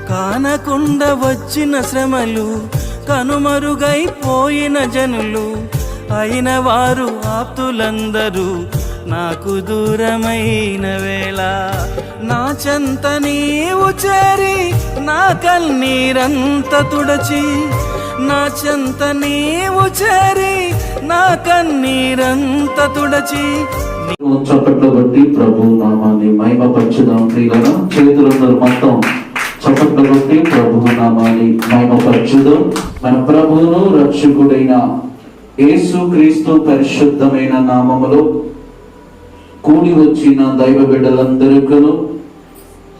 కానకుండా వచ్చిన శ్రమలు, కనుమరుగైపోయిన జనులు, అయిన వారు ఆప్తులందరూ నాకు దూరమైన వేళ, నా చెంత నీవు చేరి నా కన్నీరంత తుడచి, నా చెంత నీవు చేరి నా కన్నీరంత తుడచి. చప్పట్లు కొట్టి ప్రభు నామాన్ని మహిమపరచుదాం. ప్రియులారా, చేతులందరూ మొత్తం చప్పట్లు కొట్టి ప్రభు నామాన్ని మహిమపరచుదాం. మన ప్రభువును రక్షకుడైన యేసు క్రీస్తు పరిశుద్ధమైన నామములో కూడి వచ్చిన దైవ బిడ్డలందరికీ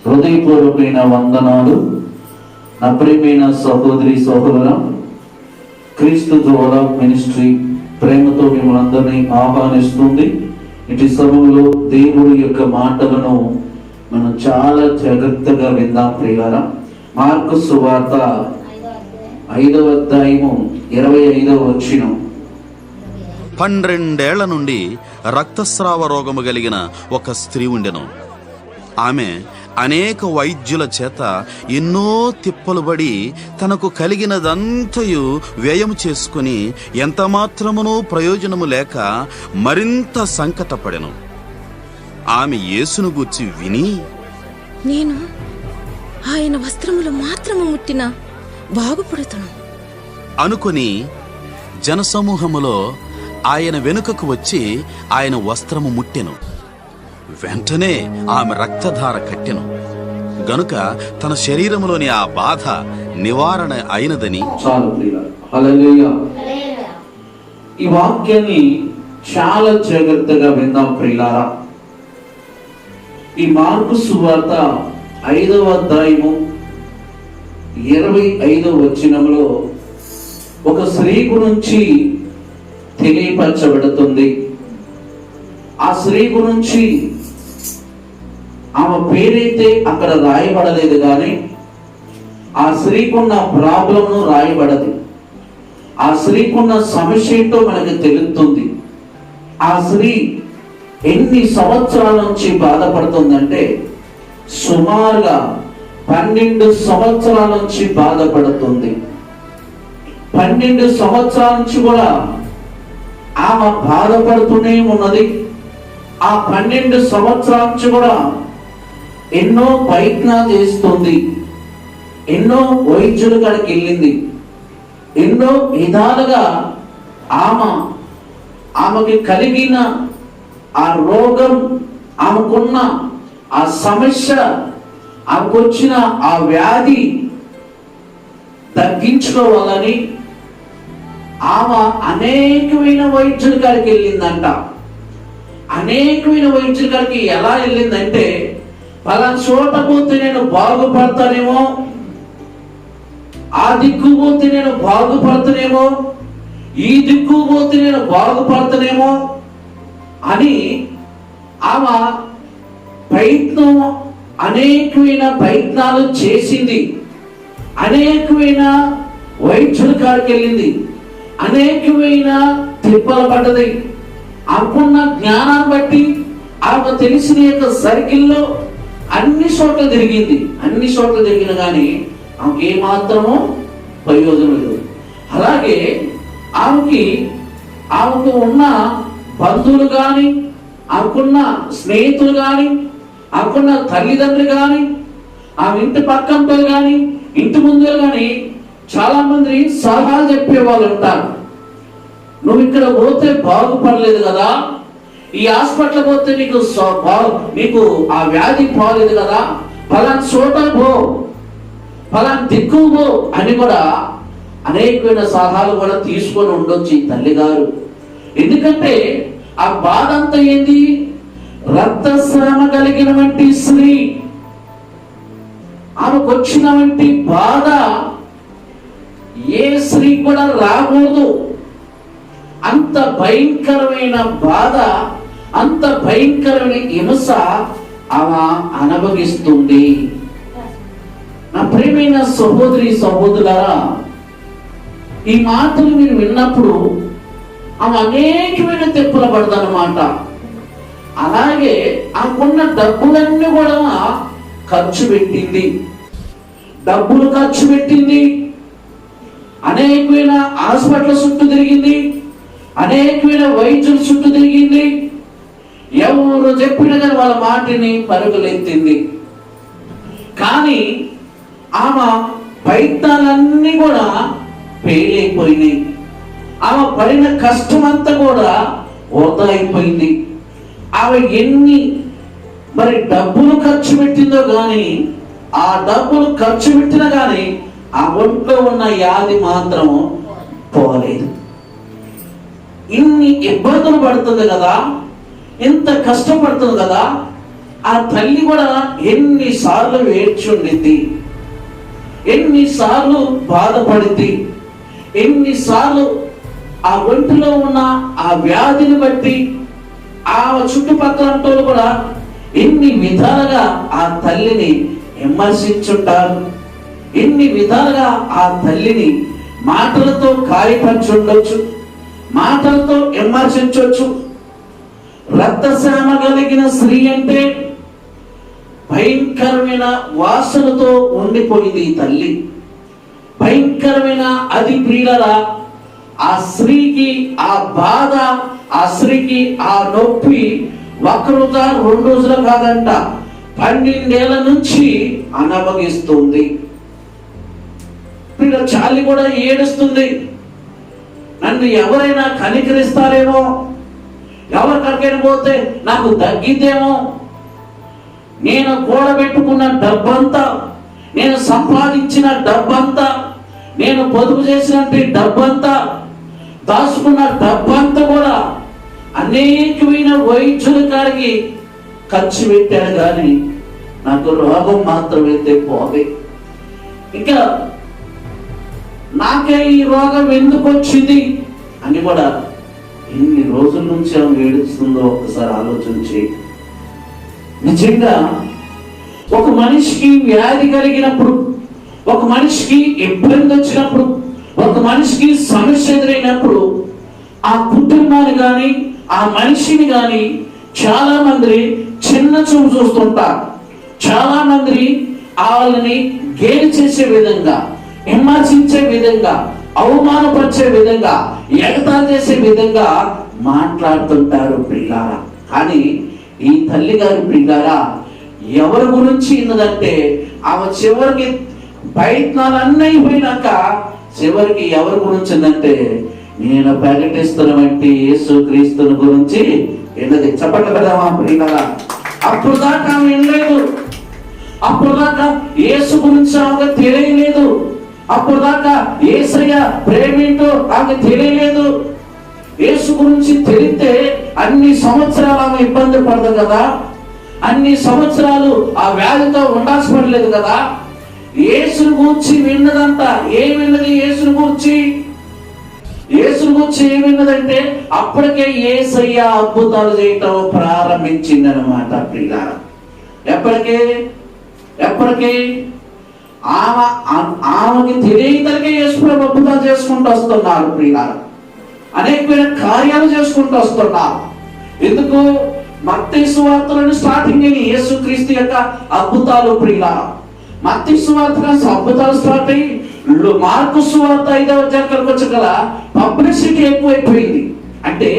హృదయపూర్వకమైన వందనాలు. నా ప్రియమైన సహోదరి సహోదరుల, క్రీస్తు ద్వారా మినిస్ట్రీ ప్రేమతో మిమ్మల్ని అందరినీ ఆహ్వానిస్తుంది. ఇటు సమయంలో దేవుడి యొక్క మాటలను మనం చాలా జాగ్రత్తగా విందాం. ప్రియులారా, మార్కు సువార్త 5వ అధ్యాయము 25వ వచనం. 12 ఏళ్ల నుండి రక్తస్రావ రోగము కలిగిన ఒక స్త్రీ ఉండెను. ఆమె అనేక వైద్యుల చేత ఎన్నో తిప్పలు పడి తనకు కలిగినదంతయు వ్యయము చేసుకుని ఎంత మాత్రమునూ ప్రయోజనము లేక మరింత సంకటపడెను. ఆమె యేసును గూర్చి విని, నేను ఆయన వస్త్రములు మాత్రము ముట్టినా బాగుపడుతును అనుకొని జనసమూహములో ఆయన వెనుకకు వచ్చి ఆయన వస్త్రము ముట్టెను. వెంటనే ఆమె రక్తధార కట్టెను గనుక తన శరీరములోని ఆ బాధ నివారణ అయినదని. హల్లెలూయా. ఈ వాక్యాన్ని చాలా జాగ్రత్తగా విందాం ప్రియులారా. ఈ మార్కు సువార్త 5వ అధ్యాయము 25వ వచనంలో ఒక స్త్రీ గురించి తెలియపరచబడుతుంది. ఆ స్త్రీ గురించి ఆమె పేరైతే అక్కడ రాయబడలేదు, కానీ ఆ స్త్రీకున్న ప్రాబ్లంను రాయబడదు. ఆ స్త్రీకున్న సమస్య ఏంటో మనకు తెలుస్తుంది. ఆ స్త్రీ ఎన్ని సంవత్సరాల నుంచి బాధపడుతుందంటే సుమారుగా 12 సంవత్సరాల నుంచి బాధపడుతుంది. 12 సంవత్సరాల నుంచి కూడా ఆమె బాధపడుతూనే ఉన్నది. ఆ 12 సంవత్సరాల నుంచి కూడా ఎన్నో ప్రయత్నాలు చేస్తుంది. ఎన్నో వైద్యుల కాడికి వెళ్ళింది. ఎన్నో విధాలుగా ఆమెకి కలిగిన ఆ రోగం, ఆమెకున్న ఆ సమస్య, ఆమెకొచ్చిన ఆ వ్యాధి తగ్గించుకోవాలని ఆమె అనేకమైన వైద్యుల కాడికి వెళ్ళిందంట. అనేకమైన వైద్యుల కాడికి ఎలా వెళ్ళిందంటే, పలానా చోట పోతే నేను బాగుపడతానేమో, ఆ దిక్కు పోతే నేను బాగుపడతానేమో, ఈ దిక్కు పోతే నేను బాగుపడతానేమో అని ఆమె ప్రయత్నం, అనేకమైన ప్రయత్నాలు చేసింది. అనేకమైన వైద్యుల కాడికి వెళ్ళింది. అనేకమైన తిప్పలు పడ్డది. అనుకున్న జ్ఞానాన్ని బట్టి ఆమె తెలిసిన యొక్క సర్కిల్లో అన్ని చోట్ల తిరిగింది. అన్ని చోట్ల తిరిగిన కానీ ఆమెకి ఏమాత్రమో ప్రయోజనం లేదు. అలాగే ఆమెకు ఉన్న బంధువులు కానీ, ఆమెకున్న స్నేహితులు కానీ, ఆమెకున్న తల్లిదండ్రులు కానీ, ఆమె ఇంటి పక్కంతో కానీ, ఇంటి ముందు కానీ చాలా మంది సలహాలు చెప్పే వాళ్ళు ఉంటారు. నువ్వు ఇక్కడ పోతే బాగుపడలేదు కదా, ఈ హాస్పిటల్ పోతే నీకు ఆ వ్యాధి పోలేదు కదా, పలానా చోట పో, పలానా దిక్కు పో అని కూడా అనేకమైన సలహాలు కూడా తీసుకొని ఉండొచ్చు ఈ తల్లిగారు. ఎందుకంటే ఆ బాధ అంతా ఏంది? రక్తస్రావ కలిగిన వంటి స్త్రీ, ఆమెకు వచ్చిన వంటి బాధ ఏ స్త్రీ కూడా రాకూడదు. అంత భయంకరమైన బాధ, అంత భయంకరమైన హింస ఆమె అనుభవిస్తుంది. నా ప్రియమైన సహోదరి సహోదరులారా, ఈ మాటలు మీరు విన్నప్పుడు ఆమె అనేకమైన తెప్పుల పడదన్నమాట. అలాగే ఆమెకున్న డబ్బులన్నీ కూడా ఖర్చు పెట్టింది. డబ్బులు ఖర్చు పెట్టింది, అనేకమైన హాస్పిటల్ చుట్టూ తిరిగింది, అనేకమైన వైద్యుల చుట్టూ తిరిగింది. ఎవరు చెప్పినా కానీ వాళ్ళ మాటని పరుగులెత్తింది. కానీ ఆమె ప్రయత్నాలన్నీ కూడా ఫెయిల్ అయిపోయినాయి. ఆమె పడిన కష్టమంతా కూడా వృధా అయిపోయింది. ఆమె ఎన్ని మరి డబ్బులు ఖర్చు పెట్టిందో కానీ, ఆ డబ్బులు ఖర్చు పెట్టినా కానీ ఆ ఒంట్లో ఉన్న వ్యాధి మాత్రం పోలేదు. ఇన్ని ఇబ్బందులు పడుతుంది కదా, ఇంత కష్టపడుతుంది కదా, ఆ తల్లి కూడా ఎన్నిసార్లు ఏడ్చుండిద్ది, ఎన్నిసార్లు బాధపడింది, ఎన్నిసార్లు ఆ ఒంటిలో ఉన్న ఆ వ్యాధిని బట్టి ఆ చుట్టుపక్కల కూడా ఎన్ని విధాలుగా ఆ తల్లిని విమర్శించుంటారు, ఎన్ని విధాలుగా ఆ తల్లిని మాటలతో గాయపరచుండొచ్చు, మాటలతో విమర్శించవచ్చు. రక్తశ్యామ కలిగిన స్త్రీ అంటే భయంకరమైన వాసనతో ఉండిపోయింది ఈ తల్లి. భయంకరమైన అది ప్రియులరా, ఆ స్త్రీకి ఆ బాధ, ఆ స్త్రీకి ఆ నొప్పి 1 రోజు 2 రోజులు కాదంట, 12 ఏళ్ల నుంచి అనుభవిస్తుంది. చాలి కూడా ఏడుస్తుంది. నన్ను ఎవరైనా కనికరిస్తారేమో, ఎవరికైనా పోతే నాకు తగ్గిద్దేమో, నేను కూడబెట్టుకున్న డబ్బంతా, నేను సంపాదించిన డబ్బంతా, నేను పొదుపు చేసినట్టు డబ్బంతా, దాచుకున్న డబ్బంతా కూడా అనేకమైన వైద్యుల కాడికి ఖర్చు పెట్టాను, కానీ నాకు రోగం మాత్రమైతే పోదే. ఇంకా నాకే ఈ రోగం ఎందుకు వచ్చింది అని కూడా ఎన్ని రోజుల నుంచి ఆమె ఏడుస్తుందో ఒకసారి ఆలోచించి. నిజంగా ఒక మనిషికి వ్యాధి కలిగినప్పుడు, ఒక మనిషికి ఇబ్బంది వచ్చినప్పుడు, ఒక మనిషికి సమస్య ఎదురైనప్పుడు ఆ కుటుంబాన్ని కానీ ఆ మనిషిని కానీ చాలా మంది చిన్న చూపు చూస్తుంటారు. చాలా మంది వాళ్ళని గేలి చేసే విధంగా, విమర్శించే విధంగా, అవమానపరిచే విధంగా, ఎగతాళి చేసే విధంగా మాట్లాడుతుంటారు ప్రియులారా. కానీ ఈ తల్లి గారి ప్రియులారా ఎవరి గురించి ఉన్నదంటే, ఆమె చివరికి ప్రయత్నాలన్నీ అయిపోయినాక చివరికి ఎవరి గురించి ఉందంటే, నేను ప్రకటిస్తున్నటువంటి యేసు క్రీస్తుని గురించి విన్నది. చెప్పండి కదా మా ప్రియులారా. అప్పుడు దాకా ఆమె వినలేదు, అప్పుడు దాకా యేసు గురించి ఆమె తెలియలేదు, అప్పుడు దాకా యేసయ్య ప్రేమేంటో ఆమె తెలియలేదు. యేసు గురించి తెలిస్తే అన్ని సంవత్సరాలు ఆమె ఇబ్బంది పడదు కదా, అన్ని సంవత్సరాలు ఆ వ్యాధితో ఉండాల్సి పడలేదు కదా. యేసుని గురించి విన్నదంతా ఏం విన్నది? యేసుని గురించి ఏం విన్నదంటే అప్పటికే యేసయ్య అద్భుతాలు చేయటం ప్రారంభించిందనమాట ప్రియులారా. ఎప్పటికే ఆమెకి తెలియదలిగే యేసుప్రభు అద్భుతాలు చేసుకుంటూ వస్తున్నారు ప్రియులారా. అనేకమైన కార్యాలు చేసుకుంటూ వస్తున్నారు. ఎందుకు? మత్తయి సువార్తలను స్టార్టింగ్ అయిన యేసుక్రీస్తు యొక్క అద్భుతాలు ప్రియులారా. మత్తయి సువార్తగా అద్భుతాలు స్టార్ట్ అయ్యి మార్కు సువార్త 5వ అధ్యాయానికి వచ్చగల పబ్లిసిటీ ఎక్కువైపోయింది. అంటే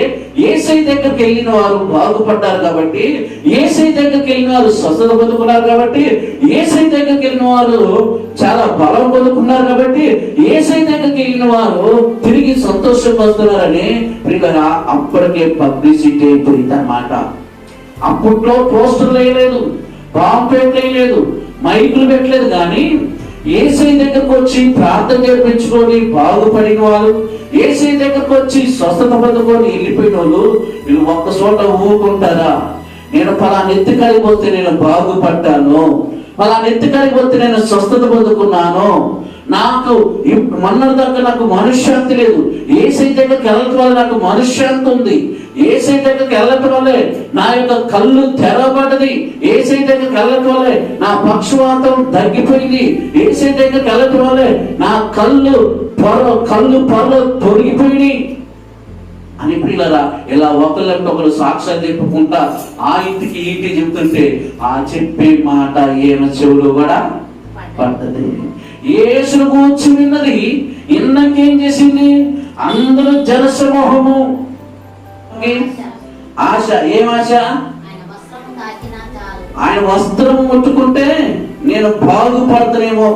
యేసయ్య దగ్గరికి వెళ్ళిన వారు బాగుపడ్డారు కాబట్టి, యేసయ్య దగ్గరికి వెళ్ళిన వారు స్వస్థత పొందుకున్నారు కాబట్టి, యేసయ్య దగ్గరికి వెళ్ళిన వారు చాలా బలం పొందుకున్నారు కాబట్టి, యేసయ్య దగ్గరికి వెళ్ళిన వారు తిరిగి సంతోషం పొందుతున్నారని ప్రియులారా అప్పటికే పబ్లిసిటీ అయిపోయింది అన్నమాట. అప్పట్లో పోస్టర్లు వేయలేదు, పాంప్లెట్లు వేయలేదు, మైకులు పెట్టలేదు. కానీ యేసయ్య దగ్గరకు వచ్చి ప్రార్థన చేయించుకొని బాగుపడిన వాళ్ళు, యేసయ్య దగ్గరకు వచ్చి స్వస్థత పొందుకొని వెళ్ళిపోయిన వాళ్ళు వీళ్ళు ఒక్క చోట ఊరుకుంటారా? నేను పలానా ఎత్తుకాడికి పోతే నేను బాగుపడ్డాను, పలానా ఎత్తుకాడికి పోతే నేను స్వస్థత పొందుకున్నాను, నాకు మొన్నటి దాకా నాకు మనశ్శాంతి లేదు, యేసయ్య దగ్గరికి వెళ్ళటం వల్ల నాకు మనశ్శాంతి ఉంది, యేసయ్య దగ్గరికి వెళ్ళటం వల్లే నా యొక్క కళ్ళు తెరవబడ్డది, యేసయ్య దగ్గరికి వెళ్ళటం వల్లే నా పక్షవాతం తగ్గిపోయింది, యేసయ్య దగ్గరికి వెళ్ళటం వల్లే నా కళ్ళు పొరలు తొలగిపోయినాయి అని ప్రియులారా ఇలా ఒకళ్ళంటే ఒకరు సాక్ష్యాలు చెప్పుకుంటా ఆ ఇంటికి చెప్తుంటే ఆ చెప్పే మాట ఏమ చెవులు కూడా పడ్డది. యేసును గూర్చి విన్నది ఇన్నకేం చేసింది? అందరూ జనసమూహము ఆశ. ఏం ఆశ? ఆయన వస్త్రం ముట్టుకుంటే నేను బాగుపడతానేమో.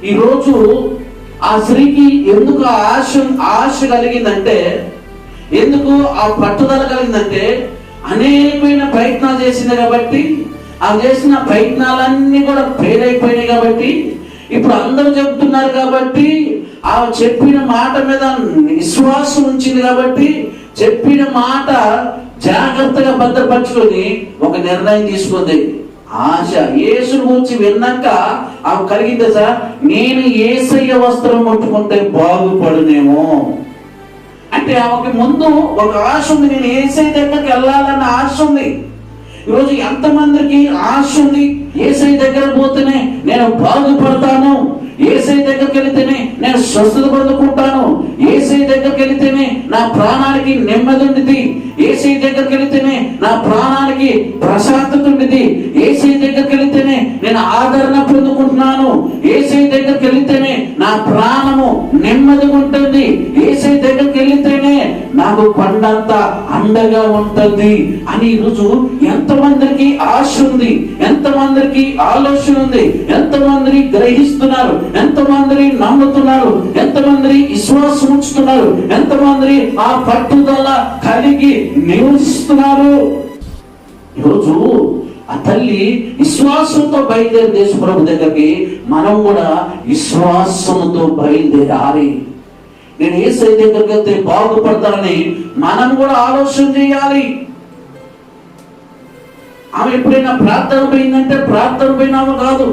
ఈరోజు ఆ స్త్రీకి ఎందుకు ఆశ కలిగిందంటే, ఎందుకు ఆ పట్టుదల కలిగిందంటే, అనేకమైన ప్రయత్నాలు చేసింది కాబట్టి, ఆ చేసిన ప్రయత్నాలన్నీ కూడా ఫెయిల్ అయిపోయినాయి కాబట్టి, ఇప్పుడు అందరూ చెప్తున్నారు కాబట్టి, ఆ చెప్పిన మాట మీద విశ్వాసం ఉంచింది కాబట్టి, చెప్పిన మాట జాగ్రత్తగా భద్రపరచుకొని ఒక నిర్ణయం తీసుకుంది. ఆశ. యేసుని గురించి విన్నాక ఆమె కలిగింది సార్, నేను యేసయ్య వస్త్రం ముట్టుకుంటే బాగుపడునేమో అంటే ఆమెకి ముందు ఒక ఆశ ఉంది. నేను యేసయ్య దగ్గరికి వెళ్ళాలన్న ఆశ ఉంది. ఈరోజు ఎంతమందికి ఆశ ఉంది? యేసయ్య దగ్గర పోతేనే నేను బాగుపడతాను, యేసయ్య దగ్గరికి వెళితేనే నేను స్వస్థత పొందుకుంటాను, యేసయ్య దగ్గరికి వెళితేనే నా ప్రాణానికి నెమ్మది ఉంది, యేసయ్య దగ్గరికి వెళితేనే నా ప్రాణానికి ప్రశాంతత ఉంది, యేసయ్య దగ్గరికి వెళితేనే నేను ఆదరణ పొందుకుంటున్నాను, యేసయ్య దగ్గరికి వెళితేనే నా ప్రాణము నెమ్మదిగా ఉంటుంది, యేసయ్య దగ్గరికి వెళితేనే నాకు కొండంత అండగా ఉంటుంది అని ఈరోజు ఎంతమందికి ఆశ ఉంది, ఎంతమందికి ఆలోచన ఉంది, ఎంతమంది గ్రహిస్తున్నారు, ఎంతమంది నమ్ముతున్నారు, ఎంతమంది విశ్వాసం ఉంచుతున్నారు, ఎంతమంది ఆ పట్టుదల కలిగి నివసిస్తున్నారు. ఈరోజు ఆ తల్లి విశ్వాసంతో బయలుదేరి దేశప్రభు దగ్గరికి మనం కూడా విశ్వాసంతో బయలుదేరాలి. నేను యేసయ్య దగ్గరికి వెళ్తే బాగుపడతానని మనం కూడా ఆలోచన చేయాలి. ఆమె ఎప్పుడైనా ప్రార్థన పోయిందంటే ప్రార్థన పోయినామో కాదు,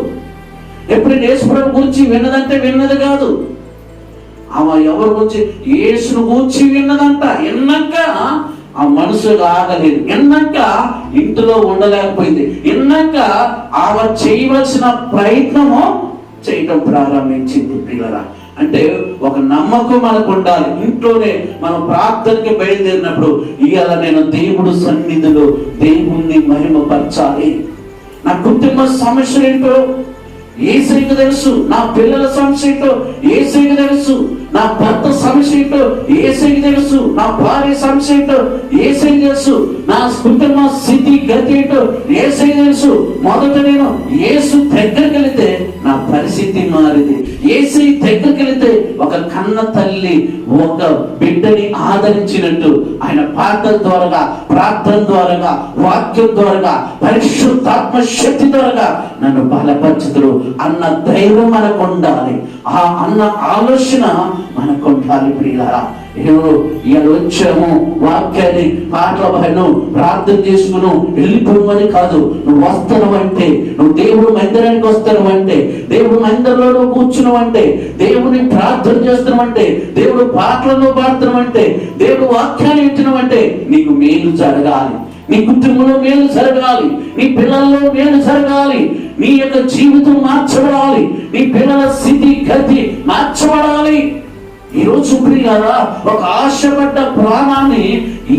ఎప్పుడైనా యేసుప్రభు గురించి విన్నదంటే విన్నది కాదు. ఆమె ఎవరి గురించి? యేసును గురించి విన్నదంట. విన్నాక ఆ మనసుగా ఆగలేదు, విన్నాక ఇంటిలో ఉండలేకపోయింది, విన్నాక ఆమె చేయవలసిన ప్రయత్నము చేయటం ప్రారంభించింది. పిల్లరా, అంటే ఒక నమ్మకం మనకు ఉండాలి. ఇంట్లోనే మనం ప్రార్థనకి బయలుదేరినప్పుడు ఇవాళ నేను దేవుడు సన్నిధిలో దేవుణ్ణి మహిమపరచాలి. నా కుటుంబ సమస్యలు ఏంటో యేసయ్యకు తెలుసు, నా పిల్లల సమస్య ఏంటో యేసయ్యకు తెలుసు, నా భర్త సమస్య ఏంటో యేసయ్యకు తెలుసు, నా భార్య సమస్య ఏంటో యేసయ్యకు తెలుసు, నా కుటుంబ స్థితి గతి ఏంటో యేసయ్యకు తెలుసు. మొదట నేను యేసు దగ్గరికి వెళితే నా పరిస్థితి మారింది. యేసయ్య దగ్గరికి వెళితే ఒక కన్న తల్లి ఒక బిడ్డని ఆదరించినట్టు ఆయన పాటల ద్వారా, ప్రార్థన ద్వారా, వాక్యం ద్వారా, పరిశుద్ధాత్మ శక్తి ద్వారా నన్ను బలపరచుదురు అన్న ధైర్యం మనకు ఉండాలి, ఆ అన్న ఆలోచన మనకు ఉండాలి. ప్రియులారా, ఇలా వచ్చాము వాక్యాన్ని పాటల పైన ప్రార్థన చేసుకును వెళ్ళిపోమని కాదు. నువ్వు వస్తాను అంటే, నువ్వు దేవుడు మందిరానికి వస్తాను అంటే, దేవుడు మందిరంలో నువ్వు కూర్చున్నావు అంటే, దేవుని ప్రార్థన చేస్తున్నావు అంటే, దేవుడు పాటలను పాడుతున్నావు అంటే, దేవుడు వాక్యాన్ని ఇచ్చినావు అంటే నీకు మేలు జరగాలి, నీ కుటుంబంలో మేలు జరగాలి, నీ పిల్లల్లో మేలు జరగాలి, నీ యొక్క జీవితం మార్చబడాలి, నీ పిల్లల స్థితి గతి మార్చబడాలి. ఈరోజు ప్రియులారా, ఒక ఆశపడ్డ ప్రాణాన్ని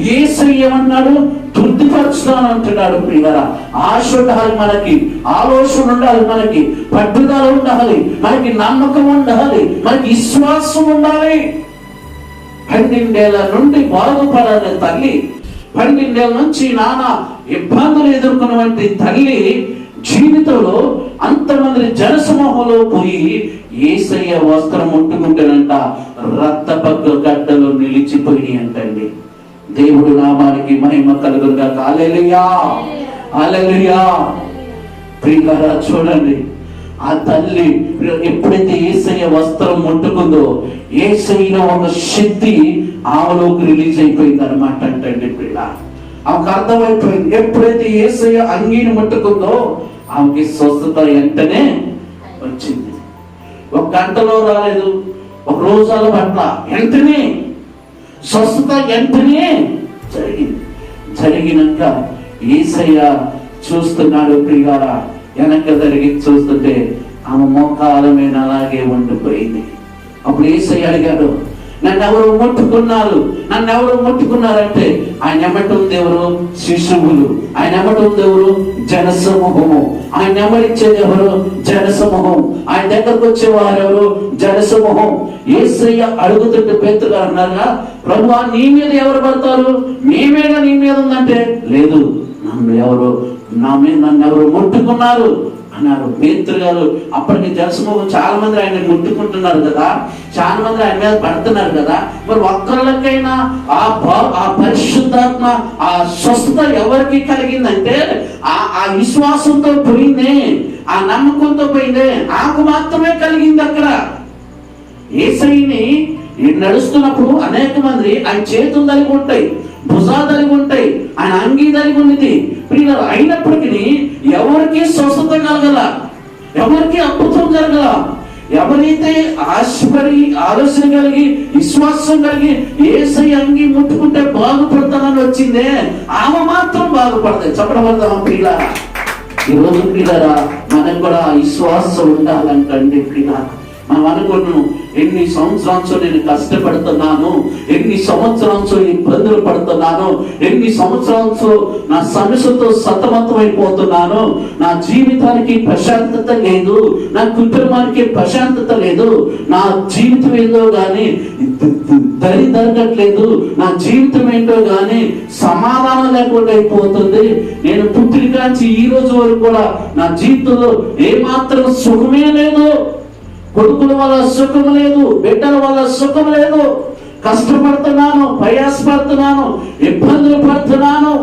యేసయ్య ఏమన్నాడు? తృప్తిపరుచుతాను అంటున్నాడు. ప్రియులారా, ఆశ ఉండాలి, మనకి ఆలోచన ఉండాలి, మనకి పట్టుదల ఉండాలి, మనకి నమ్మకం ఉండాలి, మనకి విశ్వాసం ఉండాలి. 12 ఏళ్ల నుండి బాగుపడాలి తల్లి, 12 ఏళ్ల నుంచి నానా ఇబ్బందులు ఎదుర్కొన్నటువంటి తల్లి జీవితంలో అంతమంది జనసమూహంలో పోయి యేసయ్య వస్త్రం ముట్టుకుంటేనంట రక్తపక్క గడ్డలు నిలిచిపోయి అంటండి. దేవుడు నామానికి మహిమ కలుగునుగా. హల్లెలూయా, హల్లెలూయా. ప్రియులారా, చూడండి, ఆ తల్లి ఎప్పుడైతే యేసయ్య వస్త్రం ముట్టుకుందో యేసయ్యలో ఒక శక్తి ఆమెలోకి రిలీజ్ అయిపోయింది అనమాట అంటండి. పిల్ల ఆమెకు అర్థమైపోయింది, ఎప్పుడైతే యేసయ్య అంగీని ముట్టుకుందో ఆమెకి స్వస్థత వెంటనే వచ్చింది. ఒక గంటలో రాలేదు, ఒక రోజుల పట్ల వెంటనే స్వస్థత వెంటనే జరిగింది. జరిగినాక యేసయ్య చూస్తున్నాడు. ప్రియులారా, వెనక జరిగి చూస్తుంటే ఆమె మోకాల మీద అలాగే ఉండిపోయింది. అప్పుడు యేసయ్య అడిగాడు, నన్ను ఎవరు ముట్టుకున్నారు, నన్ను ఎవరు ముట్టుకున్నారంటే ఆయన ఎమ్మటి ఉంది ఎవరు? శిశువులు. ఆయన ఎమ్మటి ఉంది ఎవరు? జనసమూహము. ఆయన ఎమ్మడిచ్చేది ఎవరు? జనసమూహం. ఆయన దగ్గరకు వచ్చేవారు ఎవరు? జనసమూహం. యేసయ్య అడుగుతుంటే పేతురు అన్నారా, ప్రభువా నీ మీద ఎవరు పడతారు? మేమేగా నీ మీద ఉందంటే, లేదు నన్ను ఎవరు ముట్టుకున్నారు అన్నారు. పేతురు గారు అప్పటికి జనసమూహం చాలా మంది ఆయన ముట్టుకుంటున్నారు కదా, చాలా మంది ఆయన మీద పడుతున్నారు కదా, మరి ఒక్కళ్ళకైనా ఆ పరిశుద్ధాత్మ ఆ స్వస్థత ఎవరికి కలిగిందంటే ఆ విశ్వాసంతో పోయిందే, ఆ నమ్మకంతో పోయిందే, నాకు మాత్రమే కలిగింది. అక్కడ యేసయ్యని నడుస్తున్నప్పుడు అనేక మంది ఆయన చేతులు కలిగి ఉంటాయి, భుజాలు కలిగి ఉంటాయి, ఆయన అంగీ కలిగి ఉన్నది. అయినప్పటికీ ఎవరికి స్వస్థత కలగల, ఎవరికి అద్భుతం జరగల. ఎవరైతే ఆశపడి ఆలోచన కలిగి విశ్వాసం కలిగి యేసయ్య అంగీ ముట్టుకుంటే బాగుపడతానని వచ్చిందే, ఆమె మాత్రం బాగుపడతాయి. చెప్పడం ప్రియులారా, ఈరోజు ప్రియులారా మనకు కూడా విశ్వాసం ఉండాలంటండి. ప్రియులారా మనం అనుకున్నాను, ఎన్ని సంవత్సరాలు నేను కష్టపడుతున్నాను, ఎన్ని సంవత్సరాలు ఇబ్బందులు పడుతున్నాను, ఎన్ని సంవత్సరాలు నా సమస్యతో సతమతమైపోతున్నాను, నా జీవితానికి ప్రశాంతత లేదు, నా కుటుంబానికి ప్రశాంతత లేదు, నా జీవితం ఏదో గాని దరి దొరకట్లేదు, నా జీవితం ఏంటో గాని సమాధానం లేకుండా అయిపోతుంది, నేను పుట్టిన కాంచి ఈ రోజు వరకు కూడా నా జీవితంలో ఏమాత్రం సుఖమే లేదు, కొడుకుల వల్ల సుఖం లేదు, బిడ్డల వల్ల సుఖం లేదు, కష్టపడుతున్నాను, ప్రయాసపడుతున్నాను, ఇబ్బందులు పడుతున్నాను,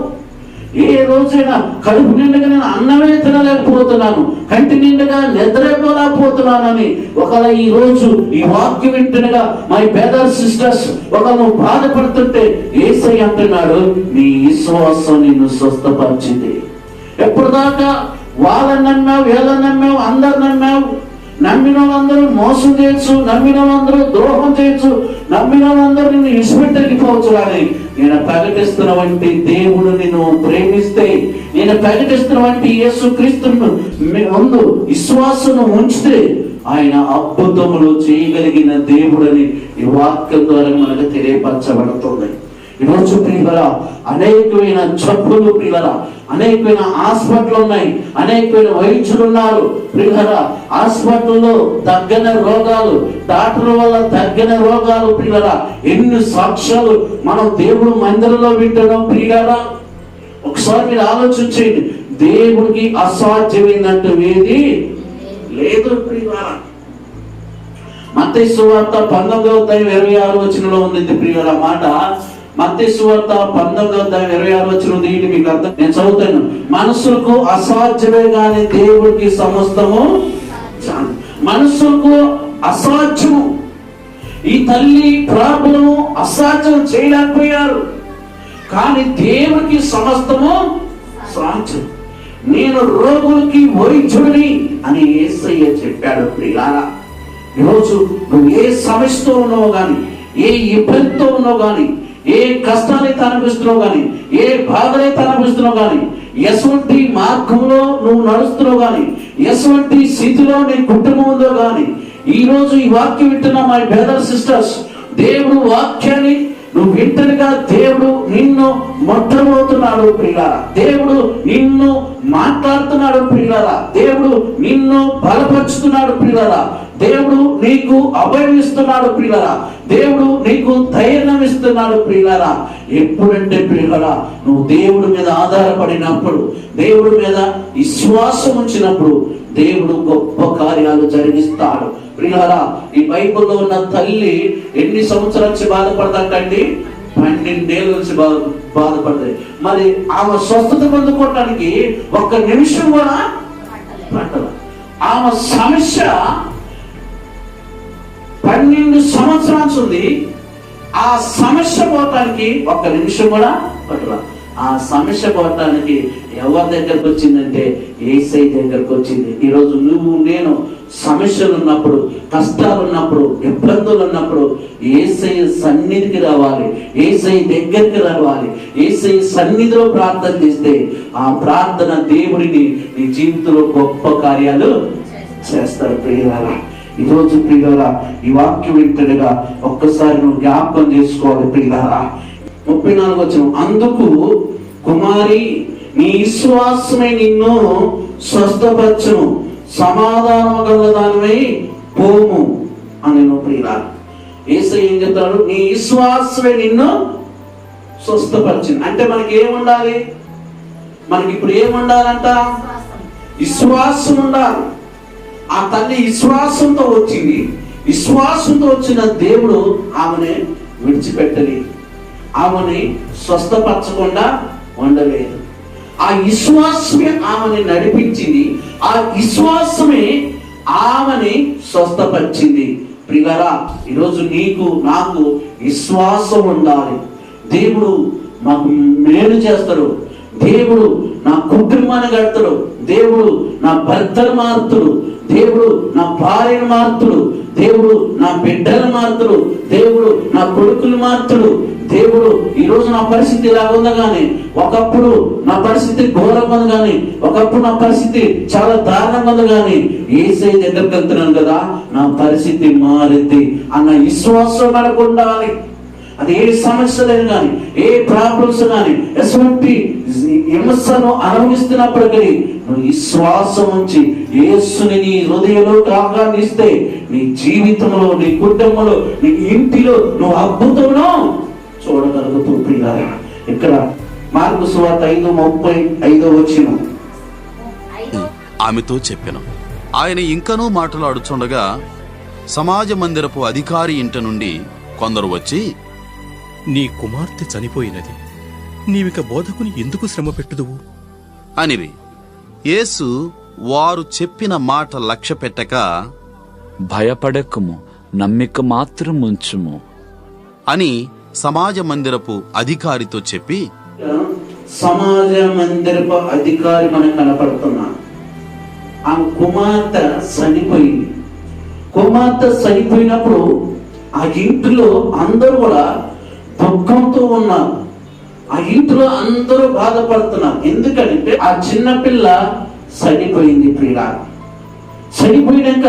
ఏ రోజైనా కడుపు నిండుగా నేను అన్నమే తినలేకపోతున్నాను, కంటి నిండుగా నిద్రపోలేకపోతున్నానని ఒకవేళ ఈ రోజు ఈ వాక్యం వింటున్నగా మై బ్రదర్స్ సిస్టర్స్ ఒకళ్ళు బాధపడుతుంటే యేసయ్య అంటున్నాడు, నీ విశ్వాసం నిన్ను స్వస్థపరిచింది. ఎప్పుడు దాకా వాళ్ళని నమ్మావు, వీళ్ళని నమ్మావు, అందరు నమ్మావు, నమ్మిన వాళ్ళందరూ మోసం చేయొచ్చు, నమ్మిన వాళ్ళందరూ ద్రోహం చేయొచ్చు, నమ్మిన వాళ్ళందరూ నిన్ను ఇష్టపెట్టకపోవచ్చు. కానీ నేను ప్రకటిస్తున్నటువంటి దేవుడు నిన్ను ప్రేమిస్తే, నేను ప్రకటిస్తున్నటువంటి యేసుక్రీస్తును ముందు విశ్వాసం ఉంచితే ఆయన అద్భుతములు చేయగలిగిన దేవుడని ఈ వాక్యం ద్వారా మనకు తెలియపరచబడుతుంది. ఈరోజు ప్రియులారా అనేకమైన జబ్బులు, ప్రియులారా అనేకమైన హాస్పిటల్ ఉన్నాయి, అనేకమైన వైద్యులు ఉన్నారు. ప్రియులారా హాస్పిటల్లో తగ్గన రోగాలు, డాక్టర్ వల్ల తగ్గన రోగాలు. ప్రియులారా ఎన్ని సాక్ష్యాలు మనం దేవుడు మందిరంలో వింటున్నాం. ప్రియులారా ఒకసారి మీరు ఆలోచించండి, దేవుడికి అసాధ్యమైనట్టు ఏది లేదు. ప్రియులారా మత్తయి సువార్త 19:26 ఉంది ప్రియులారా మాట. మత్తయి సువార్త 19:26 దీన్ని మీకు అర్థం, నేను చదువుతాను. మనుషులకు అసాధ్యమే గాని దేవుడికి సమస్తము. మనుషులకు అసాధ్యము, ఈ తల్లి ప్రార్థనను అసాధ్యం చేయలేకపోయారు, కానీ దేవుడికి సమస్తము సాధ్యం. నేను రోగులకి వైద్యుడిని అని యేసయ్య చెప్పాడు. ప్రియులారా ఈరోజు నువ్వు ఏ సమస్యతో ఉన్నావు గాని, ఏ ఇబ్బందితో ఉన్నావు గాని, ఏ కష్టాలైతే అనిపిస్తున్నావు గాని, ఏ బాధలైతే అనిపిస్తున్నావు గాని, ఎటువంటి మార్గంలో నువ్వు నడుస్తున్నావు గాని, ఎటువంటి స్థితిలో నీ కుటుంబం ఉందో గాని, ఈ రోజు ఈ వాక్యం వింటున్న మై బ్రదర్ సిస్టర్స్, దేవుడు వాక్యాన్ని నువ్వు వింటనుగా దేవుడు నిన్ను మొట్టమవుతున్నాడు. ప్రియులారా దేవుడు నిన్ను మాట్లాడుతున్నాడు. ప్రియులారా దేవుడు నిన్ను బలపరుచుతున్నాడు. ప్రియులారా దేవుడు నీకు అభయం ఇస్తున్నాడు. ప్రియులారా దేవుడు నీకు ధైర్యం ఇస్తున్నాడు. ప్రియులారా ఎప్పుడంటే ప్రియులారా నువ్వు దేవుడి మీద ఆధారపడినప్పుడు, దేవుడి మీద విశ్వాసం ఉంచినప్పుడు దేవుడు గొప్ప కార్యాలు జరిగిస్తాడు. ప్రియులారా ఈ బైబిల్లో ఉన్న తల్లి ఎన్ని సంవత్సరాల నుంచి బాధపడదంటండి? 12 ఏళ్ళ నుంచి బాధపడతాయి. మరి ఆమె స్వస్థత పొందుకోవటానికి 1 నిమిషం కూడా పట్టదు. ఆమె సమస్య 12 సంవత్సరాలు ఉంది. ఆ సమస్య పోవటానికి 1 నిమిషం కూడా పట్టదు. ఆ సమస్య పోవటానికి ఎవరి దగ్గరకు వచ్చిందంటే యేసయ్య దగ్గరకు వచ్చింది. ఈరోజు నువ్వు నేను సమస్యలు ఉన్నప్పుడు, కష్టాలు ఉన్నప్పుడు, ఇబ్బందులు ఉన్నప్పుడు యేసయ్య సన్నిధికి రావాలి, యేసయ్య దగ్గరికి రావాలి. యేసయ్య సన్నిధిలో ప్రార్థన చేస్తే ఆ ప్రార్థన దేవుడిని నీ జీవితంలో గొప్ప కార్యాలు చేస్తారు. ప్రియులారా ఈరోజు ప్రియులారా ఈ వాక్యం వింటగా ఒక్కసారి నువ్వు జ్ఞాపకం చేసుకోవాలి ప్రియులారా. 34 వచనం, అందుకు కుమారి నీ విశ్వాసమే నిన్ను స్వస్థపరచును, సమాధానం గల దానివై పోము అని ప్రియులారా. యేసయ్య ఏం చెప్తాడు? నీ విశ్వాసమే నిన్ను స్వస్థపరిచింది. అంటే మనకి ఏముండాలి? మనకి ఇప్పుడు ఏముండాలంట? విశ్వాసం ఉండాలి. ఆ తల్లి విశ్వాసంతో వచ్చింది. విశ్వాసంతో వచ్చిన దేవుడు ఆమెని విడిచిపెట్టలేదు, ఆమెని స్వస్థపరచకుండా ఉండలేదు. ఆ విశ్వాసమే ఆమెని నడిపించింది. ఆ విశ్వాసమే ఆమెని స్వస్థపరిచింది. ప్రియులారా, ఈరోజు నీకు నాకు విశ్వాసం ఉండాలి. దేవుడు మాకు మేలు చేస్తాడు, దేవుడు నా కుటుంబాన్ని కడతాడు, దేవుడు నా భర్తను మారుతాడు, దేవుడు నా భార్యను మారుతాడు, దేవుడు నా బిడ్డను మారుతాడు, దేవుడు నా కొడుకులు మారుతాడు. దేవుడు ఈరోజు నా పరిస్థితి ఇలా ఉందా కానీ ఒకప్పుడు నా పరిస్థితి ఘోరంగా ఉంది, కానీ ఒకప్పుడు నా పరిస్థితి చాలా దారుణంగా ఉంది, కానీ యేసయ్య దగ్గరికి వెళ్తున్నాను కదా, నా పరిస్థితి మారింది అన్న విశ్వాసం మనకు ఉండాలి. అది ఏ సమస్యలను కానీ ఏ ప్రాబ్లమ్స్ కానీ ఎటువంటి విమర్శను అనుభవిస్తున్నప్పటికీ నువ్వు విశ్వాసం ఉంచి యేసుని నీ హృదయంలో ఆహ్వానిస్తే నీ జీవితంలో, నీ కుటుంబంలో, నీ ఇంటిలో నువ్వు అద్భుతంలో చూడగలుగుతూ ప్రియులారా. ఇక్కడ మార్కు సువార్త 5:35 వచనం, ఆమెతో చెప్పెను. ఆయన ఇంకనూ మాట్లాడుచుండగా సమాజ మందిరపు అధికారి ఇంట నుండి కొందరు వచ్చి, నీ కుమార్తె చనిపోయినది, నీవిక బోధకుని ఎందుకు శ్రమ పెట్టుదువు అనిరి. యేసు వారు చెప్పిన మాట లక్ష్య పెట్టక, భయపడకము, నమ్మిక మాత్రం ఉంచుము అని సమాజ మందిరపు అధికారితో చెప్పి, సమాజ మందిరపు అధికారి మనకు కనపడుతున్నాడు. ఆ కుమార్తె చనిపోయింది. కుమార్తె చనిపోయినప్పుడు ఆ ఇంటిలో అందరూ కూడా దుఃఖంతో ఉన్నారు. ఆ ఇంటిలో అందరూ బాధపడుతున్నారు. ఎందుకంటే ఆ చిన్నపిల్ల చనిపోయింది. ప్రియుల చనిపోయినాక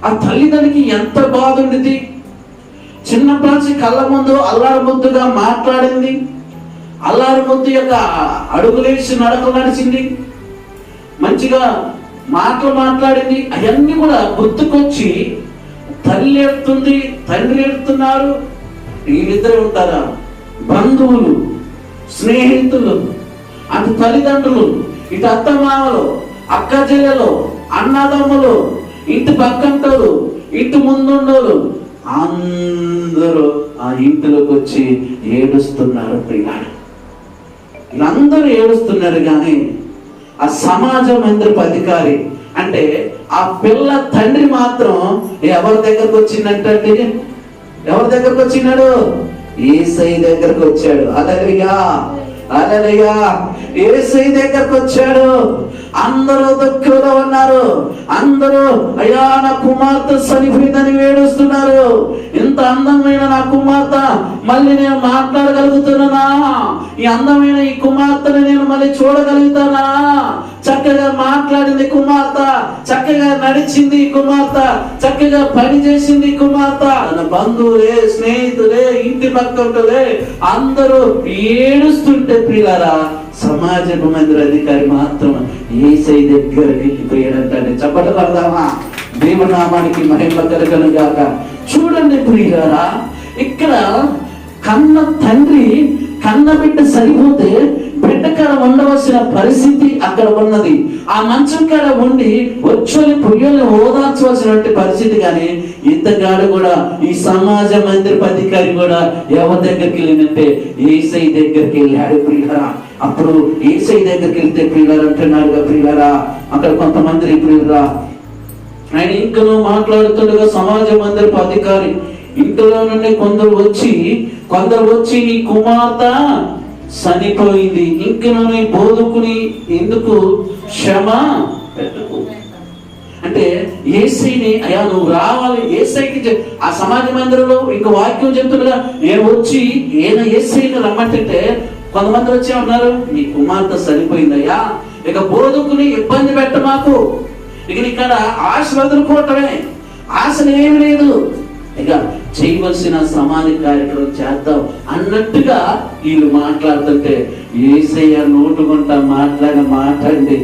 ఆ తల్లిదండ్రికి ఎంత బాధ ఉండేది. చిన్నపాచి కళ్ళ ముందు అల్లారు ముద్దుగా మాట్లాడింది, అల్లారు ముద్దు యొక్క అడుగులేసి నడకలు నడిచింది, మంచిగా మాటలు మాట్లాడింది. అవన్నీ కూడా గుర్తుకొచ్చి తల్లి ఏడుతుంది, తండ్రి ఏడుతున్నారు. వీళ్ళిద్దరే ఉంటారా? బంధువులు, స్నేహితులు, అటు తల్లిదండ్రులు, ఇటు అత్తమామలు, అక్క చెల్లెలు, అన్నదమ్ములు, ఇంటి పక్కంటోళ్ళు, ఇంటి ముందుండోళ్ళు అందరూ ఆ ఇంటిలోకి వచ్చి ఏడుస్తున్నారు. ప్రియులారా, వీళ్ళందరూ ఏడుస్తున్నారు. కానీ ఆ సమాజ మందిరపు అధికారి అంటే ఆ పిల్ల తండ్రి మాత్రం ఎవరి దగ్గరకు వచ్చిందంటే, ఎవరి దగ్గరకు వచ్చినాడు? యేసయ్య దగ్గరకు వచ్చాడు. హల్లెలూయా, హల్లెలూయా. యేసయ్య దగ్గరకు వచ్చాడు. అందరూ దుఃఖంలో ఉన్నారు. అందరూ అయ్యా నా కుమార్తె చనిపోయిందని ఏడుస్తున్నారు. ఇంత అందమైన నా కుమార్తె మళ్ళీ నేను మాట్లాడగలుగుతున్నానా? ఈ అందమైన ఈ కుమార్తెని నేను మళ్ళీ చూడగలుగుతానా? చక్కగా మాట్లాడింది కుమార్తె, చక్కగా నడిచింది కుమార్తె, చక్కగా పని చేసింది కుమార్తె. నా బంధువులే, స్నేహితులే, ఇంటి పక్కలే అందరూ ఏడుస్తుంటే ప్రియులారా, సమాజపు మందిర అధికారి మాత్రం యేసయ్య దగ్గరికి వెళ్ళిపోయాడంటే చప్పట్లు పడదామా? దేవుని నామానికి మహిమ కలుగును గాక. చూడండి ప్రియులారా, ఇక్కడ కన్న తండ్రి కన్న బిడ్డ సరిపోతే బిడ్డ కాడ ఉండవలసిన పరిస్థితి అక్కడ ఉన్నది. ఆ మంచం కాడ ఉండి వచ్చి పొయ్యల్ని ఓదార్చవలసినటువంటి పరిస్థితి. కానీ ఇంతగాడు కూడా ఈ సమాజ మందిరపు అధికారి కూడా ఎవరి దగ్గరికి వెళ్ళిందంటే యేసయ్య దగ్గరికి వెళ్ళాడు. ప్రియులారా, అప్పుడు యేసయ్య దగ్గరికి వెళ్తే ప్రియులారా అంటున్నారుగా ప్రియులారా, అక్కడ కొంతమంది ప్రియులారా ఆయన ఇంకనూ మాట్లాడుతుండగా సమాజ మందిరపు అధికారి ఇంట్లో నుండి కొందరు వచ్చి నీ కుమార్తె చనిపోయింది, ఇంకనూ నీ బోధకుని ఎందుకు క్షమ పెట్టుకో అంటే యేసయ్యని అయ్యా నువ్వు రావాలి. యేసయ్యకి ఆ సమాజ మందిరంలో ఇంకో వాక్యం చెప్తుండగా నేను వచ్చి యేసయ్యని రమ్మంటే కొంతమంది వచ్చి ఉన్నారు, నీ కుమార్తె చనిపోయిందయ్యా, ఇక బోధకుని ఇబ్బంది పెట్ట మాకు, ఇక ఇక్కడ ఆశ వదులుకోవటమే, ఆశలు ఏమి లేదు, ఇక చేయవలసిన సమాధి కార్యక్రమం చేద్దాం అన్నట్టుగా వీళ్ళు మాట్లాడుతుంటే యేసయ్య నోటుకుంటా మాట్లాడి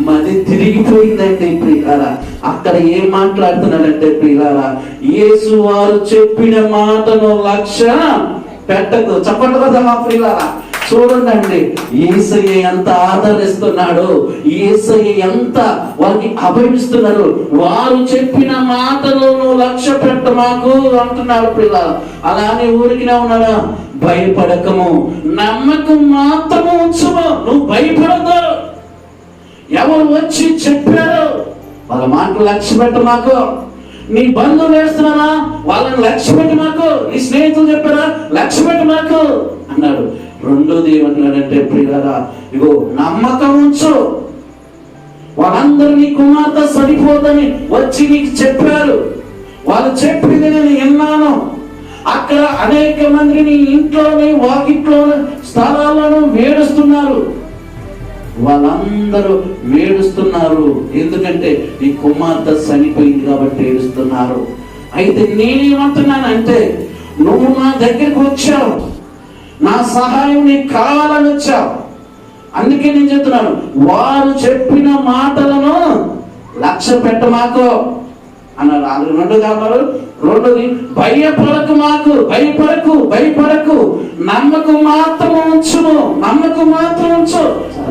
మది తిరిగిపోయిందండి ప్రియులారా. అక్కడ ఏం మాట్లాడుతున్నాడంటే ప్రియులారా, యేసు వారు చెప్పిన మాటను లక్ష్య పెట్టదు. చెప్పండి కదా మా ప్రియులారా, చూడండి యేసయ్య ఎంత ఆదరిస్తున్నాడు, యేసయ్య ఎంత వారికి అభయమిస్తున్నాడు. వారు చెప్పిన మాటలను లక్ష్య పెట్ట మాకు అంటున్నాడు ప్రియులారా. అలానే ఊరికినే ఉన్నాడా, భయపడకము, నమ్మకం మాత్రము ఉంచుము. నువ్వు భయపడద్దు. ఎవరు వచ్చి చెప్పారు వాళ్ళ మాటలు లక్ష్య పెట్ట మాకు. నీ బంధువులు వేస్తున్నారా వాళ్ళని లక్ష్య పెట్టి మాకు. నీ స్నేహితులు చెప్పారా లక్ష్య పెట్టి మాకు అన్నాడు. రెండోది ఏమన్నాడంటే ప్రియులారా, ఇగో నమ్మకం ఉంచు. వాళ్ళందరూ నీ కుమార్తె సరిపోదని వచ్చి నీకు చెప్పారు. వాళ్ళు చెప్పింది నేను విన్నాను. అక్కడ అనేక మంది నీ ఇంట్లోని వాకిట్లోని స్థలాలను వేడుస్తున్నారు. వాళ్ళందరూ వేడుస్తున్నారు ఎందుకంటే నీ కుమార్తె చనిపోయింది కాబట్టి ఏడుస్తున్నారు. అయితే నేనేమంటున్నానంటే, నువ్వు నా దగ్గరికి వచ్చావు, నా సహాయం నీకు కావాలని వచ్చావు. అందుకే నేను చెప్తున్నాను, వారు చెప్పిన మాటలను లక్ష్య పెట్టమాకు అన్నారు. అది రెండోది భయపడకు మాకు, భయపడకు, నమ్మకం మాత్రం ఉంచుము.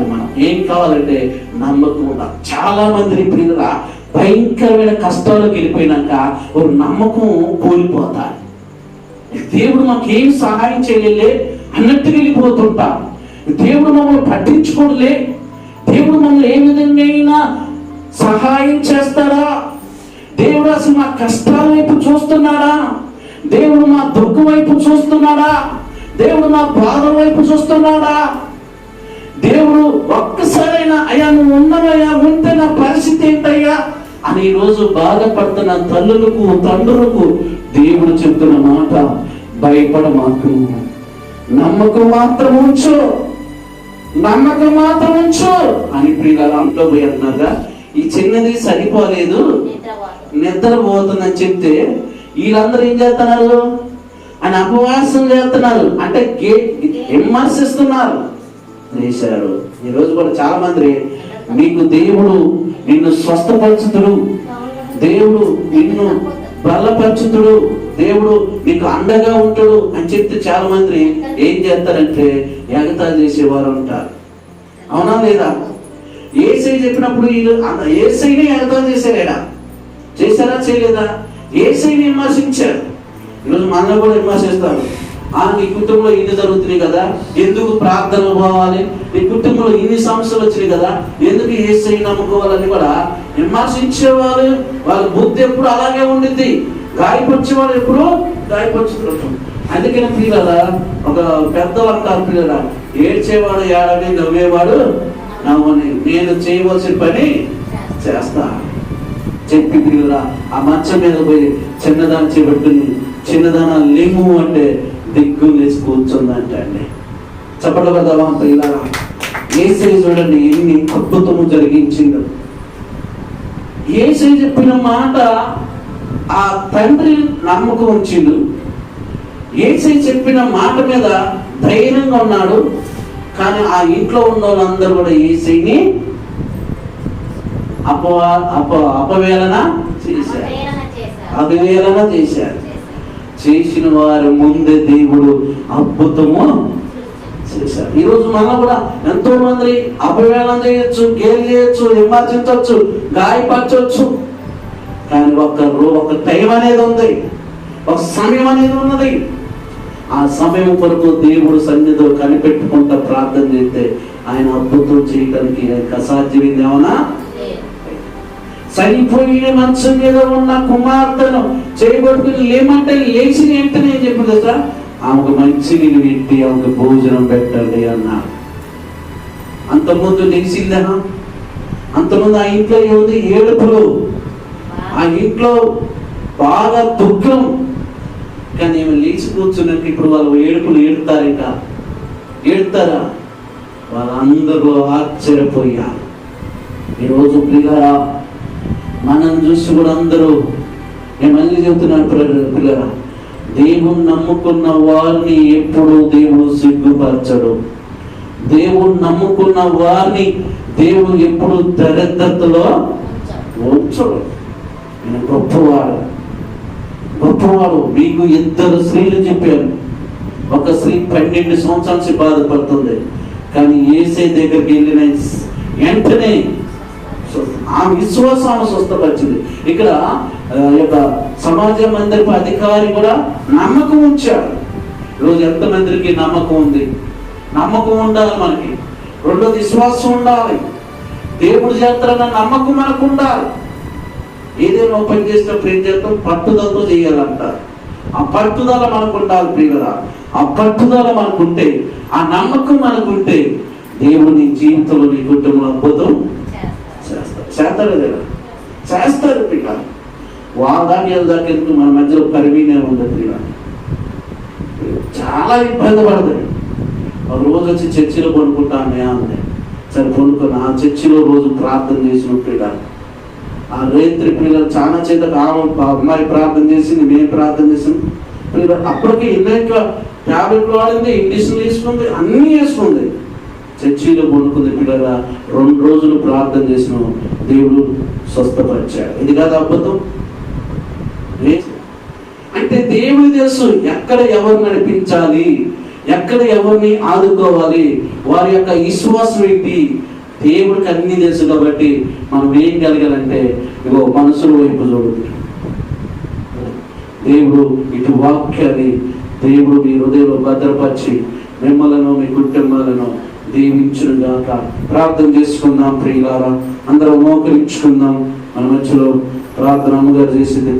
మనం ఏం కావాలంటే నమ్మకం ఉండాలి. చాలా మంది ప్రియుల భయంకరమైన కష్టాలకు వెళ్ళిపోయినాక ఒక నమ్మకం కోల్పోతారు. దేవుడు మాకేం సహాయం చేయలే అన్నట్టుగా వెళ్ళిపోతుంటాం. దేవుడు మమ్మల్ని పట్టించుకోలే, దేవుడు మమ్మల్ని ఏ విధంగా సహాయం చేస్తాడా, దేవుడు అసలు మా కష్టాల వైపు చూస్తున్నాడా, దేవుడు మా దుఃఖం వైపు చూస్తున్నాడా, దేవుడు మా బాధ వైపు చూస్తున్నాడా, దేవుడు ఒక్కసారైనా అయ్యా నువ్వు ఉన్నవయ్యా, ఉంటే నా పరిస్థితి ఏంటయ్యా అని ఈరోజు బాధపడుతున్న తల్లులకు తండ్రులకు దేవుడు చెప్తున్న మాట, భయపడ మాకు, నమ్మకం మాత్రం ఉంచు అని ప్రియులంలో పోయి అంటున్నారుగా. ఈ చిన్నది సరిపోలేదు, నిద్రపోతుందని చెప్తే వీళ్ళందరూ ఏం చేస్తున్నారు, ఆయన అపవాసం చేస్తున్నారు, అంటే విమర్శిస్తున్నారు చేశారు. ఈరోజు కూడా చాలా మంది నీకు దేవుడు నిన్ను స్వస్థపరచుతుడు, దేవుడు నిన్ను బలపరచుతుడు, దేవుడు నీకు అండగా ఉంటాడు అని చెప్తే చాలా మంది ఏం చేస్తారంటే ఎగతాళి చేసేవారు ఉంటారు. అవునా లేదా? యేసై చెప్పినప్పుడు వీళ్ళు యేసైని ఎగతాళి చేశారా చేయలేదా? యేసైని విమర్శించారు. ఈరోజు మనల్ని కూడా విమర్శిస్తారు. నీ కుటుంబంలో ఇన్ని జరుగుతున్నాయి కదా, ఎందుకు ప్రార్థన పోవాలి, నీ కుటుంబంలో ఇన్ని సమస్యలు వచ్చినాయి కదా, ఎందుకు యేసయ్యని నమ్ముకోవాలని కూడా విమర్శించేవాళ్ళు. వాళ్ళ బుద్ధి ఎప్పుడు అలాగే ఉండిద్ది. గాయపరిచేవాడు ఎప్పుడు గాయపరుచుకుంటాం. అందుకని పిల్లరా, ఒక పెద్దలు అంటారు, పిల్లరా ఏడ్చేవాడు ఏడని, నవ్వేవాడు నవ్వని, నేను చేయవలసిన పని చేస్తా చెప్పి పిల్లరా ఆ మంచం మీద పోయి చిన్నదాన్ని చేపట్టుకుని, చిన్నదాన లేము అంటే దిగ్గు లేచి కూర్చుందంట అండి. చెప్పడం కదా పిల్లరా, యేసయ్య చూడండి ఎన్ని అద్భుతము జరిగించిండు. యేసయ్య చెప్పిన మాట ఆ తండ్రి నమ్మకం ఉంచిండు. యేసయ్య చెప్పిన మాట మీద ధైర్యంగా ఉన్నాడు. కానీ ఆ ఇంట్లో ఉన్న వాళ్ళందరూ కూడా యేసయ్యని అపవేళన చేశారు. చేసిన వారి ముందే దేవుడు అద్భుతము చేశారు. ఈరోజు మనం కూడా ఎంతో మంది అపవేళన చేయొచ్చు, గేలి చేయొచ్చు, విమర్శించవచ్చు, గాయపరచవచ్చు. కానీ ఒక టైం అనేది ఉంది, ఒక సమయం అనేది ఉన్నది. ఆ సమయం కొరకు దేవుడు సన్నిధిలో కనిపెట్టుకుంటా ప్రార్థన చేస్తే ఆయన అద్భుతం చేయడానికి అసాధ్యమైంది ఏమన్నా? చనిపోయిన మంచం మీద ఉన్న కుమార్తెను చేయబడుకుని లేమంటే లేచి వెంటనే ఏం చెప్పింది సార్, ఆమెకు మంచి నీళ్ళు పెట్టి ఆమెకు భోజనం పెట్టండి అన్నారు. అంతకుముందు లేచిందా? అంతకుముందు ఆ ఇంట్లో ఏముంది? ఏడుపులు, ఆ ఇంట్లో బాగా దుఃఖం. కానీ ఏమి లేచి కూర్చున్నాక ఇప్పుడు వాళ్ళు ఏడుపులు ఏడుతారా? వాళ్ళందరూ ఆశ్చర్యపోయారు. ఈరోజు ప్రియులారా, మనం చూసి కూడా అందరూ నేను మళ్ళీ చెబుతున్నాను పిల్లరా, దేవుని నమ్ముకున్న వారిని ఎప్పుడు దేవుడు సిగ్గుపరచడు. దేవుని నమ్ముకున్న వారిని దేవుడు ఎప్పుడు దరిద్రతలో ఉంచడు. నేను గొప్పవాడు. మీకు 2 స్త్రీలు చెప్పాను. ఒక స్త్రీ 12 సంవత్సరాల నుంచి బాధపడుతుంది, కానీ యేసే దగ్గరికి వెళ్ళిన వెంటనే ఆ విశ్వాసం స్వస్థపరిచింది. ఇక్కడ యొక్క సమాజ మందిరపు అధికారి కూడా నమ్మకం ఉంచాడు. ఈరోజు ఎంతమందికి నమ్మకం ఉంది? నమ్మకం ఉండాలి మనకి. రెండోది విశ్వాసం ఉండాలి. దేవుడు చేస్తారన్న నమ్మకం మనకు ఉండాలి. ఏదైనా పని చేసినప్పుడు ఏం చేస్తాం? పట్టుదలతో చేయాలంటారు. ఆ పట్టుదల మనకు ఉండాలి ప్రియులరా. ఆ పట్టుదల మనకుంటే, ఆ నమ్మకం మనకుంటే దేవుడు నీ జీవితంలో నీ కుటుంబంలో అద్భుతం చేస్తాడు కదా, చేస్తాడు పిల్ల. వాదాన్ని దాకెందుకు మన మధ్యలో పరివీనే ఉంది పిల్ల. చాలా ఇబ్బంది పడతాయి. రోజు వచ్చి చర్చిలో కొనుక్కుంటానే అంది. సరే కొనుక్కుని ఆ చర్చిలో రోజు ప్రార్థన చేసిన పిల్ల. ఆ రేత్రి పిల్లలు చాలా చేత అమ్మాయి ప్రార్థన చేసింది, మేము ప్రార్థన చేసింది. పిల్లలు అప్పటికి ఇన్నెక్క ట్యాబ్లెట్లు వాడింది, ఇండిషన్ తీసుకుంది, అన్నీ వేసుకుంది. చర్చిలో కొనుక్కుంది పిల్లల. 2 రోజులు ప్రార్థన చేసిన దేవుడు స్వస్థపరిచాడు. ఇది కాదు అద్భుతం? అంటే దేవుడి తెలుసు ఎక్కడ ఎవరు నడిపించాలి, ఎక్కడ ఎవరిని ఆదుకోవాలి, వారి యొక్క విశ్వాసం ఏంటి. దేవుడికి అన్ని తెలుసు కాబట్టి మనం ఏం కలగాలంటే ఇగో మనసుల వైపు చూడు. దేవుడు ఇటు వాక్యాన్ని దేవుడు మీ హృదయంలో భద్రపరిచి మిమ్మలను మీ కుటుంబాలను దీవించుగాక. ప్రార్థన చేసుకుందాం ప్రియులారా. అందరం మోకరించుకుందాం. మన మధ్యలో ప్రార్థన అమ్మగారు చేసింది.